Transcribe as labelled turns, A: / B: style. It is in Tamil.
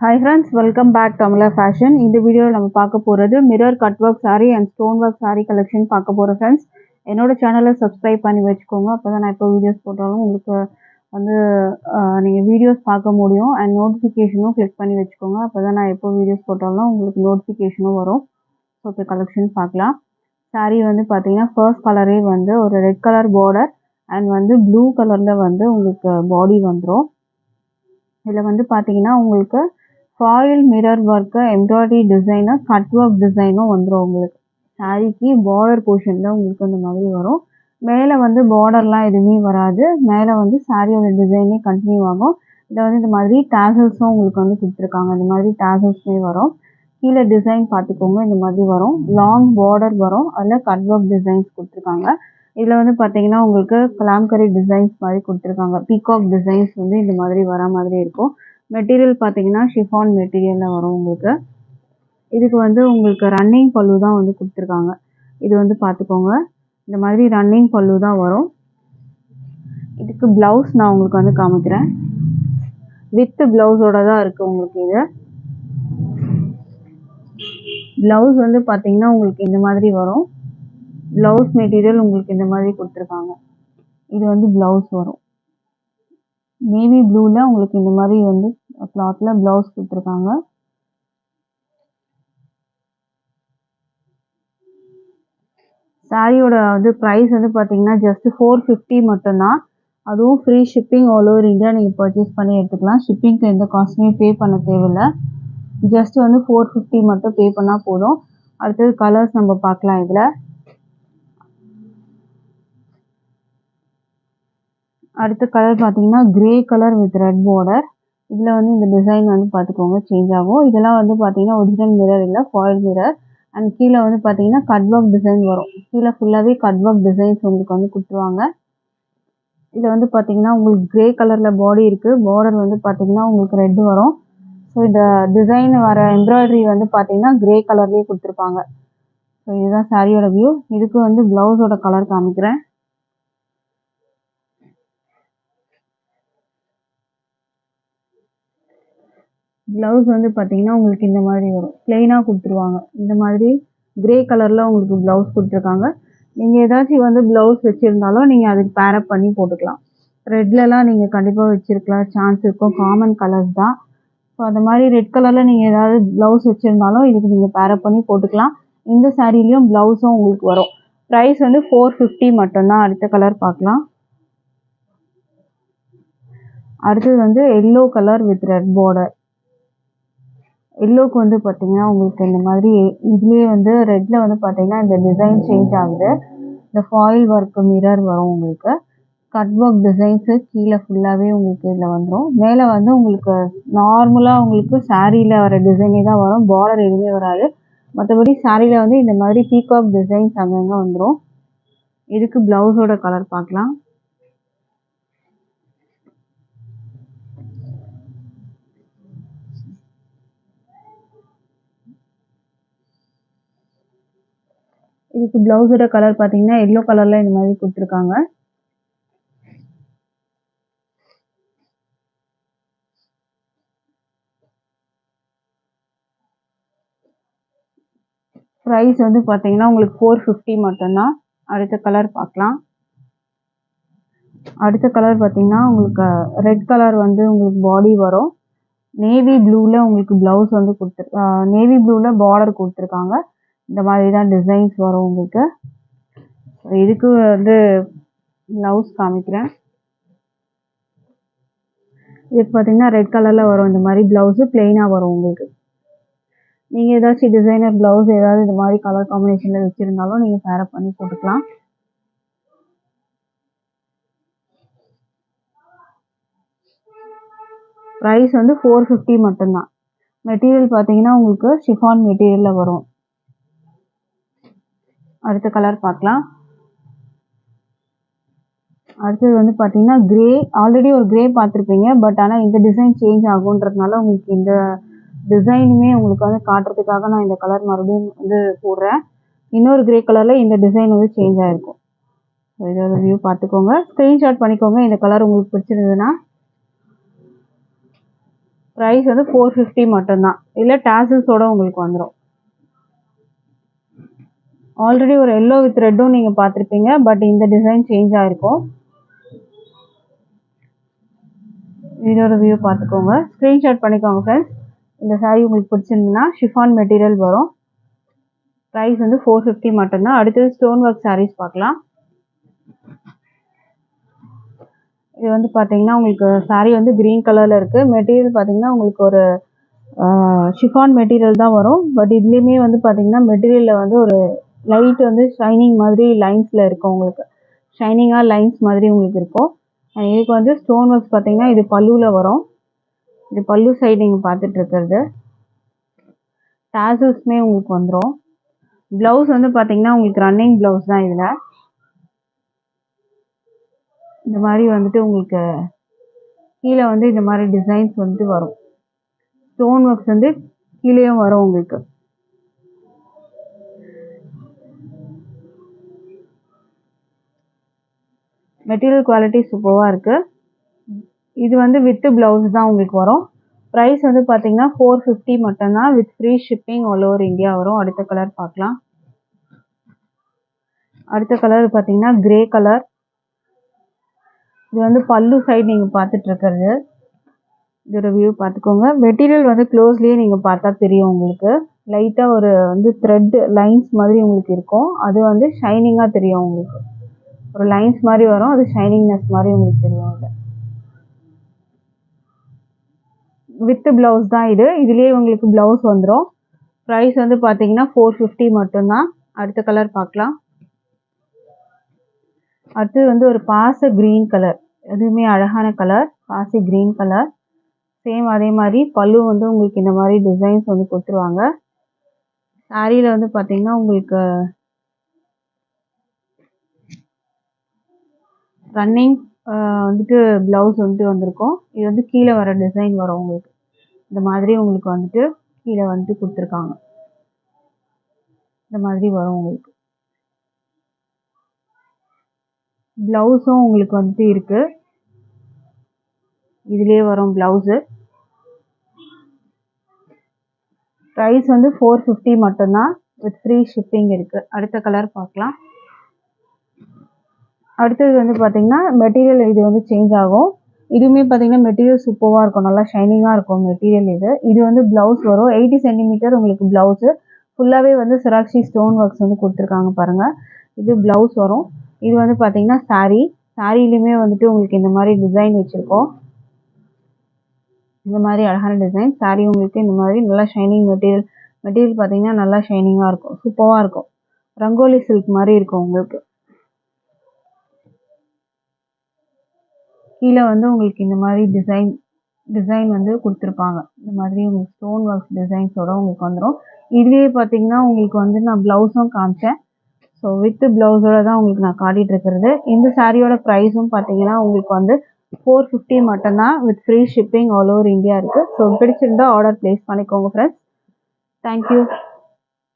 A: Hi friends, welcome back to Amala Fashion. இந்த வீடியோவில் நம்ம பார்க்க போகிறது mirror cut work saree and stone work saree collection பார்க்க போகிறோம் ஃப்ரெண்ட்ஸ். என்னோட சேனலை சப்ஸ்கிரைப் பண்ணி வச்சுக்கோங்க. அப்போ தான் நான் இப்போ வீடியோஸ் போட்டாலும் உங்களுக்கு வந்து நீங்கள் வீடியோஸ் பார்க்க முடியும். அண்ட் நோட்டிஃபிகேஷனும் கிளிக் பண்ணி வச்சுக்கோங்க. அப்போ தான் நான் எப்போ வீடியோஸ் போட்டாலும் உங்களுக்கு நோட்டிஃபிகேஷனும் வரும். ஸோ இப்போ கலெக்ஷன் பார்க்கலாம். saree வந்து பார்த்தீங்கன்னா ஃபர்ஸ்ட் கலரே வந்து ஒரு ரெட் கலர் பார்டர் அண்ட் வந்து ப்ளூ கலரில் வந்து உங்களுக்கு பாடி வந்துடும். இதில் வந்து பார்த்தீங்கன்னா உங்களுக்கு foil mirror work embroidery design cut work டிசைனும் வந்துடும். உங்களுக்கு சாரீக்கு பார்டர் போர்ஷனில் உங்களுக்கு அந்த மாதிரி வரும். மேலே வந்து பார்டர்லாம் எதுவுமே வராது. மேலே வந்து சாரியோட டிசைனே கண்டினியூ ஆகும். இதில் வந்து இந்த மாதிரி டேசல்ஸும் உங்களுக்கு வந்து கொடுத்துருக்காங்க. இந்த மாதிரி டேசல்ஸுமே வரும். கீழே டிசைன் பார்த்துக்கோங்க. இந்த மாதிரி வரும். லாங் பார்டர் வரும். அதில் கட் ஒர்க் டிசைன்ஸ் கொடுத்துருக்காங்க. இதில் வந்து பார்த்தீங்கன்னா உங்களுக்கு கலாம்கரி டிசைன்ஸ் மாதிரி கொடுத்துருக்காங்க. பீகாக் டிசைன்ஸ் வந்து இந்த மாதிரி வர மாதிரி இருக்கும். மெட்டீரியல் பார்த்தீங்கன்னா ஷிஃபான் மெட்டீரியலில் வரும் உங்களுக்கு. இதுக்கு வந்து உங்களுக்கு ரன்னிங் பல்லு தான் வந்து கொடுத்துருக்காங்க. இது வந்து பார்த்துக்கோங்க. இந்த மாதிரி ரன்னிங் பல்லு தான் வரும். இதுக்கு ப்ளவுஸ் நான் உங்களுக்கு வந்து காமிக்கிறேன். வித் ப்ளவுஸோட தான் இருக்குது உங்களுக்கு. இது ப்ளவுஸ் வந்து பார்த்தீங்கன்னா உங்களுக்கு இந்த மாதிரி வரும். ப்ளவுஸ் மெட்டீரியல் உங்களுக்கு இந்த மாதிரி கொடுத்துருக்காங்க. இது வந்து ப்ளவுஸ் வரும். நேவி ப்ளூவில் உங்களுக்கு இந்த மாதிரி வந்து கிளாத்தில் ப்ளவுஸ் கொடுத்துருக்காங்க. சாரியோட வந்து ப்ரைஸ் வந்து பார்த்தீங்கன்னா ஜஸ்ட் 450 மட்டும்தான். அதுவும் free shipping all over India நீங்கள் பர்ச்சேஸ் பண்ணி எடுத்துக்கலாம். ஷிப்பிங்க்கு எந்த காஸ்ட்டுமே பே பண்ண தேவையில்லை. ஜஸ்ட் வந்து 450 மட்டும் பே பண்ணால் போதும். அடுத்தது கலர்ஸ் நம்ம பார்க்கலாம். இதில் அடுத்த கலர் பார்த்தீங்கன்னா grey colour with red border. இதில் வந்து இந்த டிசைன் வந்து பார்த்துக்கோங்க சேஞ்ச் ஆகும். இதெல்லாம் வந்து பார்த்தீங்கன்னா ஒரிஜினல் மிரர் இல்லை, ஃபாயில் மிரர். அண்ட் கீழே வந்து பார்த்தீங்கன்னா கட் ஒர்க் டிசைன் வரும். கீழே ஃபுல்லாகவே கட் ஒர்க் டிசைன்ஸ் உங்களுக்கு வந்து கொடுத்துருவாங்க. இதில் வந்து பார்த்தீங்கன்னா உங்களுக்கு கிரே கலரில் பாடி இருக்குது. பார்டர் வந்து பார்த்தீங்கன்னா உங்களுக்கு ரெட் வரும். ஸோ இந்த டிசைன் வர எம்ப்ராய்டரி வந்து பார்த்தீங்கன்னா கிரே கலர்லேயே கொடுத்துருப்பாங்க. ஸோ இதுதான் சாரியோட வியூ. இதுக்கு வந்து ப்ளவுஸோட கலர் காமிக்கிறேன். ப்ளவுஸ் வந்து பார்த்தீங்கன்னா உங்களுக்கு இந்த மாதிரி வரும். ப்ளெயினாக கொடுத்துருவாங்க. இந்த மாதிரி கிரே கலரில் உங்களுக்கு ப்ளவுஸ் கொடுத்துருக்காங்க. நீங்கள் ஏதாச்சும் வந்து ப்ளவுஸ் வச்சுருந்தாலும் நீங்கள் அதுக்கு பேரப் பண்ணி போட்டுக்கலாம். ரெட்லலாம் நீங்கள் கண்டிப்பாக வச்சுருக்கலாம் சான்ஸ் இருக்கும். காமன் கலர்ஸ் தான். ஸோ அந்த மாதிரி ரெட் கலரில் நீங்கள் ஏதாவது ப்ளவுஸ் வச்சுருந்தாலும் இதுக்கு நீங்கள் பேரப் பண்ணி போட்டுக்கலாம். இந்த சாரீலையும் ப்ளவுஸும் உங்களுக்கு வரும். ப்ரைஸ் வந்து 450 மட்டும்தான். அடுத்த கலர் பார்க்கலாம். அடுத்தது வந்து yellow colour with red border. எல்லோக்கு வந்து பார்த்தீங்கன்னா உங்களுக்கு இந்த மாதிரி இதுலேயே வந்து ரெட்டில் வந்து பார்த்தீங்கன்னா இந்த டிசைன் சேஞ்ச் ஆகுது. இந்த ஃபாயில் ஒர்க்கு மிரர் வரும் உங்களுக்கு. கட் ஒர்க் டிசைன்ஸு கீழே ஃபுல்லாகவே உங்களுக்கு இதில் வந்துடும். மேலே வந்து உங்களுக்கு நார்மலாக உங்களுக்கு சாரியில் வர டிசைனே தான் வரும். பார்டர் எதுவுமே வராது. மற்றபடி சாரியில் வந்து இந்த மாதிரி பீகாக் டிசைன்ஸ் அங்கங்கே வந்துடும். இதுக்கு ப்ளவுஸோட கலர் பார்க்கலாம். இதுக்கு ப்ளவுஸோட கலர் பார்த்தீங்கன்னா எல்லோ கலரில் இந்த மாதிரி கொடுத்துருக்காங்க. ப்ரைஸ் வந்து பார்த்தீங்கன்னா உங்களுக்கு 450 மட்டும்தான். அடுத்த கலர் பார்க்கலாம். அடுத்த கலர் பார்த்தீங்கன்னா உங்களுக்கு ரெட் கலர் வந்து உங்களுக்கு பாடி வரும். நேவி ப்ளூவில் உங்களுக்கு ப்ளவுஸ் வந்து நேவி ப்ளூவில் பார்டர் கொடுத்துருக்காங்க. இந்த மாதிரி தான் டிசைன்ஸ் வரும் உங்களுக்கு. இதுக்கு வந்து ப்ளவுஸ் காமிக்கிறேன். இதுக்கு பார்த்தீங்கன்னா ரெட் கலரில் வரும். இந்த மாதிரி ப்ளவுஸு ப்ளெயினாக வரும் உங்களுக்கு. நீங்கள் ஏதாச்சும் டிசைனர் ப்ளவுஸ் ஏதாவது இந்த மாதிரி கலர் காம்பினேஷனில் வச்சுருந்தாலும் நீங்கள் பேரப் பண்ணி போட்டுக்கலாம். ப்ரைஸ் வந்து 450 மட்டும்தான். மெட்டீரியல் பார்த்தீங்கன்னா உங்களுக்கு ஷிஃபான் மெட்டீரியலில் வரும். அடுத்த கலர் பார்க்கலாம். அடுத்தது வந்து பார்த்தீங்கன்னா கிரே. ஆல்ரெடி ஒரு கிரே பார்த்துருப்பீங்க. பட் ஆனால் இந்த டிசைன் சேஞ்ச் ஆகுன்றதுனால உங்களுக்கு இந்த டிசைனுமே உங்களுக்கு வந்து காட்டுறதுக்காக நான் இந்த கலர் மறுபடியும் வந்து போடுறேன். இன்னொரு கிரே கலரில் இந்த டிசைன் வந்து சேஞ்ச் ஆகிருக்கும். ஸோ இதோட வியூ பார்த்துக்கோங்க. ஸ்க்ரீன்ஷாட் பண்ணிக்கோங்க. இந்த கலர் உங்களுக்கு பிடிச்சிருந்ததுன்னா ப்ரைஸ் வந்து 450 மட்டும்தான். இதில் டேசல்ஸோட உங்களுக்கு வந்துடும். ஆல்ரெடி ஒரு எல்லோ வித் ரெட்டும் நீங்கள் பார்த்துருப்பீங்க, பட் இந்த டிசைன் சேஞ்ச் ஆகிருக்கும். இதோட வியூ பார்த்துக்கோங்க, ஸ்க்ரீன்ஷாட் பண்ணிக்கோங்க ஃப்ரெண்ட்ஸ். இந்த சாரீ உங்களுக்கு பிடிச்சிருந்துன்னா ஷிஃபான் மெட்டீரியல் வரும். ப்ரைஸ் வந்து 450 மட்டும்தான். அடுத்தது ஸ்டோன் ஒர்க் சாரீஸ் பார்க்கலாம். இது வந்து பார்த்தீங்கன்னா உங்களுக்கு சாரீ வந்து க்ரீன் கலரில் இருக்குது. மெட்டீரியல் பார்த்தீங்கன்னா உங்களுக்கு ஒரு ஷிஃபான் மெட்டீரியல் தான் வரும். பட் இதுலேயுமே வந்து பார்த்தீங்கன்னா மெட்டீரியலில் வந்து ஒரு லைட் வந்து ஷைனிங் மாதிரி லைன்ஸில் இருக்கும். உங்களுக்கு ஷைனிங்காக லைன்ஸ் மாதிரி உங்களுக்கு இருக்கும். இதுக்கு வந்து ஸ்டோன் ஒர்க்ஸ் பார்த்தீங்கன்னா இது பல்லுவில் வரும். இது பல்லு சைடு நீங்கள் பார்த்துட்டு இருக்கிறது. டாசல்ஸுமே உங்களுக்கு வந்துடும். ப்ளவுஸ் வந்து பார்த்தீங்கன்னா உங்களுக்கு ரன்னிங் ப்ளவுஸ் தான். இதில் இந்த மாதிரி வந்துட்டு உங்களுக்கு கீழே வந்து இந்த மாதிரி டிசைன்ஸ் வந்து வரும். ஸ்டோன் ஒர்க்ஸ் வந்து கீழேயும் வரும் உங்களுக்கு. மெட்டீரியல் குவாலிட்டி சூப்பராக இருக்குது. இது வந்து வித் ப்ளவுஸ் தான் உங்களுக்கு வரும். ப்ரைஸ் வந்து பார்த்தீங்கன்னா 450 மட்டும்தான். With free shipping all over India வரும். அடுத்த கலர் பார்க்கலாம். அடுத்த கலர் பார்த்தீங்கன்னா கிரே கலர். இது வந்து பல்லு சைடு நீங்கள் பார்த்துட்டு இருக்கிறது. இதோட வியூ பார்த்துக்கோங்க. மெட்டீரியல் வந்து க்ளோஸ்லேயே நீங்கள் பார்த்தா தெரியும் உங்களுக்கு. லைட்டாக ஒரு வந்து த்ரெட் லைன்ஸ் மாதிரி உங்களுக்கு இருக்கும். அது வந்து ஷைனிங்காக தெரியும் உங்களுக்கு. ஒரு லைன்ஸ் மாதிரி வரும், அது ஷைனிங்னஸ் மாதிரி உங்களுக்கு தெரியும். இது வித் ப்ளவுஸ் தான். இதுலேயே உங்களுக்கு ப்ளவுஸ் வந்துடும். ப்ரைஸ் வந்து பார்த்தீங்கன்னா 450 மட்டும்தான். அடுத்த கலர் பார்க்கலாம். அடுத்தது வந்து ஒரு பாச க்ரீன் கலர். எதுவுமே அழகான கலர், பாசி க்ரீன் கலர். சேம் அதே மாதிரி பல்லு வந்து உங்களுக்கு இந்த மாதிரி டிசைன்ஸ் வந்து கொடுத்துருவாங்க. சாரியில் வந்து பார்த்தீங்கன்னா உங்களுக்கு ரன்னிங் வந்துட்டு ப்ளவுஸ் வந்துட்டு வந்திருக்கும். இது வந்து கீழே வர டிசைன் வரும் உங்களுக்கு. இந்த மாதிரி உங்களுக்கு வந்துட்டு கீழே வந்துட்டு கொடுத்துருக்காங்க. இந்த மாதிரி வரும் உங்களுக்கு. ப்ளவுஸும் உங்களுக்கு வந்துட்டு இருக்குது. இதுலேயே வரும் ப்ளவுஸு. ப்ரைஸ் வந்து 450 மட்டும்தான். வித் ஃப்ரீ ஷிப்பிங் இருக்குது. அடுத்த கலர் பார்க்கலாம். அடுத்தது வந்து பார்த்தீங்கன்னா மெட்டீரியல் இது வந்து சேஞ்ச் ஆகும். இதுவுமே பார்த்தீங்கன்னா மெட்டீரியல் சூப்பராக இருக்கும், நல்லா ஷைனிங்காக இருக்கும் மெட்டீரியல். இது வந்து ப்ளவுஸ் வரும். 80 சென்டிமீட்டர் உங்களுக்கு ப்ளவுஸு. ஃபுல்லாகவே வந்து சிராக்ஷி ஸ்டோன் ஒர்க்ஸ் வந்து கொடுத்துருக்காங்க பாருங்கள். இது ப்ளவுஸ் வரும். இது வந்து பார்த்தீங்கன்னா சாரீலையுமே வந்துட்டு உங்களுக்கு இந்த மாதிரி டிசைன் வச்சுருக்கோம். இந்த மாதிரி அழகான டிசைன். சாரீ உங்களுக்கு இந்த மாதிரி நல்லா ஷைனிங் மெட்டீரியல் பார்த்தீங்கன்னா நல்லா ஷைனிங்காக இருக்கும், சூப்பராக இருக்கும். ரங்கோலி சில்க் மாதிரி இருக்கும் உங்களுக்கு. கீழே வந்து உங்களுக்கு இந்த மாதிரி டிசைன் வந்து கொடுத்துருப்பாங்க. இந்த மாதிரி உங்களுக்கு ஸ்டோன் ஒர்க்ஸ் டிசைன்ஸோட உங்களுக்கு வந்துடும். இதுவே பார்த்தீங்கன்னா உங்களுக்கு வந்து நான் ப்ளவுஸும் காமிச்சேன். ஸோ வித் ப்ளவுஸோட தான் உங்களுக்கு நான் காட்டிகிட்டு இருக்கிறது. இந்த சாரியோட ப்ரைஸும் பார்த்தீங்கன்னா உங்களுக்கு வந்து 450 மட்டும்தான். With free shipping all over India இருக்குது. ஸோ பிடிச்சிருந்தா ஆர்டர் ப்ளேஸ் பண்ணிக்கோங்க ஃப்ரெண்ட்ஸ். தேங்க்யூ.